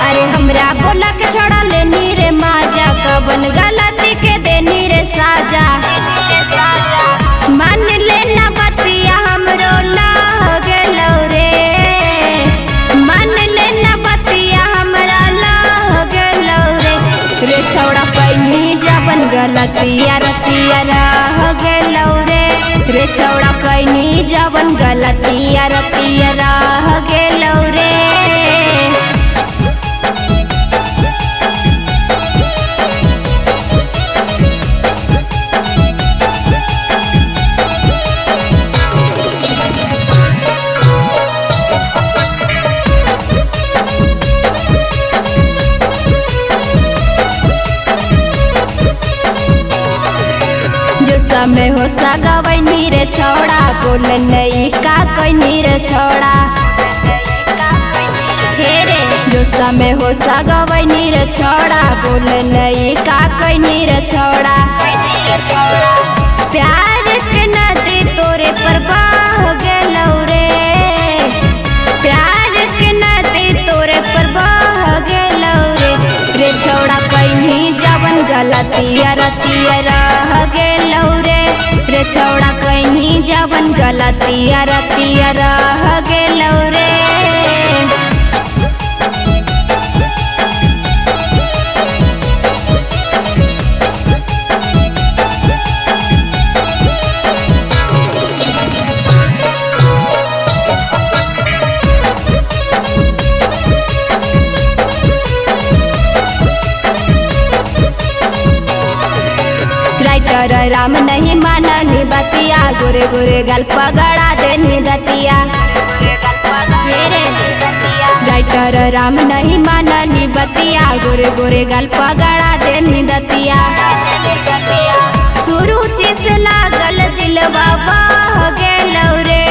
अरे हमरा बोला के छोड़ा लेनी रे माजा, कबन गलती के देनी रे साजा। मान लेना बतिया हमरो लह गेलौ रे, मान लेना बतिया हमरा लह गेलौ रे। रे छौड़ा पैनी जबन गलतिया रतिया रह गेलौ रे। रे छौड़ा पैनी जबन गलतिया रतिया रह गेलौ रे। में हो सगवैनी रे छौड़ा, बोल नहीं का कैनी रे छौड़ा। हे रे जो समय हो सगवैनी रे छौड़ा, बोल नहीं का कैनी रे छौड़ा। प्यार के नदी तोरे पर बह गेलौ रे, प्यार के नदी तोरे पर बह गेलौ रे। रे छौड़ा कैनी जवन गलतिया रतिया रह गेलौ रे। रे छौड़ा कैनी जवन गलतिया रतिया रह गेलौ रे। राइटर राम नहीं माननी बतिया, गोरे गोरे गल पगड़ा देनी दतिया। राइटर राम नहीं माननी बतिया, गोरे गोरे गल पगड़ा देनी दतिया। सुरुचि से लागल दिलवा बह गेलौ रे,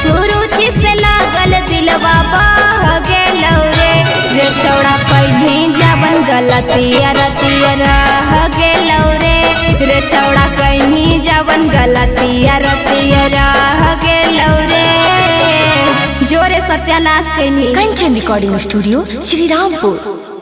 सुरुचि से लागल दिलवा बह गेलौ रे। रे छौड़ा पैनी जवन गलतिया रतिया रह गेलौ रे। रे छौड़ा कैनी जवन गलतिया रतिया रह गेलौ रे। जोरे सत्यानाश कैनी। Kanchan recording studio Shrirampur.